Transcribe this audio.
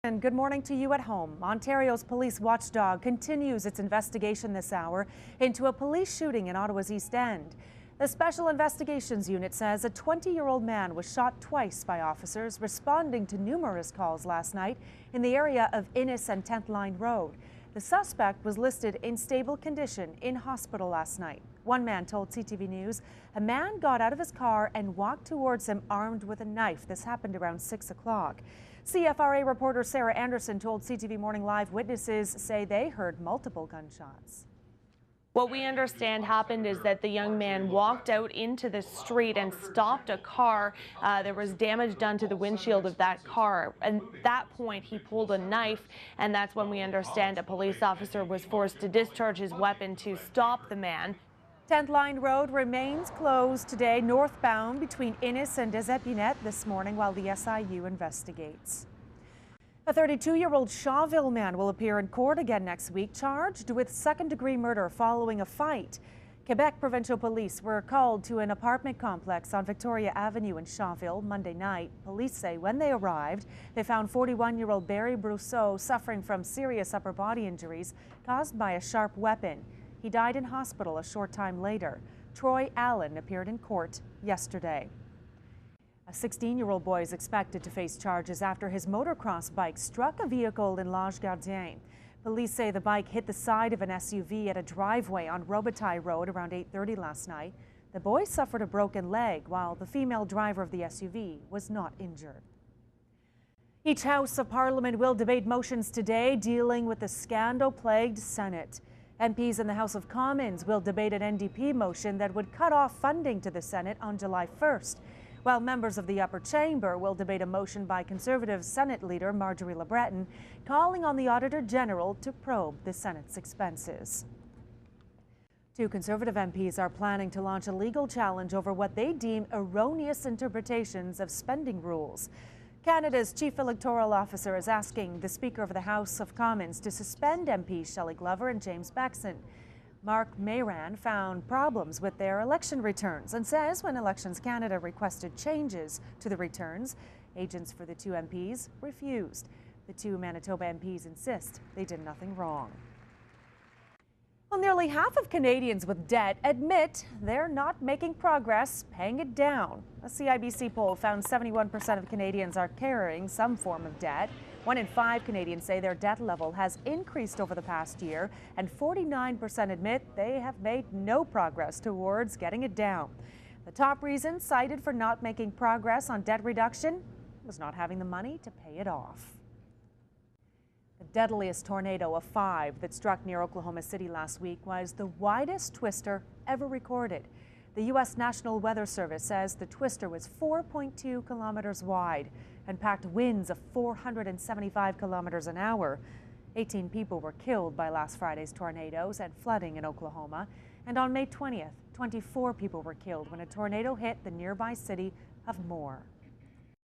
And good morning to you at home. Ontario's police watchdog continues its investigation this hour into a police shooting in Ottawa's East End. The Special Investigations Unit says a 20-year-old man was shot twice by officers responding to numerous calls last night in the area of Innis and 10th Line Road. The suspect was listed in stable condition in hospital last night. One man told CTV News a man got out of his car and walked towards him armed with a knife. This happened around 6 o'clock. CFRA reporter Sarah Anderson told CTV Morning Live witnesses say they heard multiple gunshots. What we understand happened is that the young man walked out into the street and stopped a car. There was damage done to the windshield of that car. And at that point, he pulled a knife, and that's when we understand a police officer was forced to discharge his weapon to stop the man. 10th Line Road remains closed today northbound between Innis and des Epaulettes this morning while the SIU investigates. A 32-year-old Shawville man will appear in court again next week, charged with second-degree murder following a fight. Quebec Provincial Police were called to an apartment complex on Victoria Avenue in Shawville Monday night. Police say when they arrived, they found 41-year-old Barry Brousseau suffering from serious upper body injuries caused by a sharp weapon. He died in hospital a short time later. Troy Allen appeared in court yesterday. A 16-year-old boy is expected to face charges after his motocross bike struck a vehicle in L'Ange Gardien. Police say the bike hit the side of an SUV at a driveway on Robitaille Road around 8:30 last night. The boy suffered a broken leg, while the female driver of the SUV was not injured. Each House of Parliament will debate motions today dealing with the scandal-plagued Senate. MPs in the House of Commons will debate an NDP motion that would cut off funding to the Senate on July 1st. While members of the upper chamber will debate a motion by Conservative Senate leader Marjorie Le Breton calling on the Auditor General to probe the Senate's expenses. Two Conservative MPs are planning to launch a legal challenge over what they deem erroneous interpretations of spending rules. Canada's Chief Electoral Officer is asking the Speaker of the House of Commons to suspend MPs Shelley Glover and James Baxon. Mark Mayran found problems with their election returns and says when Elections Canada requested changes to the returns, agents for the two MPs refused. The two Manitoba MPs insist they did nothing wrong. Well, nearly half of Canadians with debt admit they're not making progress paying it down. A CIBC poll found 71% of Canadians are carrying some form of debt. 1 in 5 Canadians say their debt level has increased over the past year, and 49% admit they have made no progress towards getting it down. The top reason cited for not making progress on debt reduction was not having the money to pay it off. The deadliest tornado of 5 that struck near Oklahoma City last week was the widest twister ever recorded. The U.S. National Weather Service says the twister was 4.2 kilometers wide and packed winds of 475 kilometers an hour. 18 people were killed by last Friday's tornadoes and flooding in Oklahoma. And on May 20th, 24 people were killed when a tornado hit the nearby city of Moore.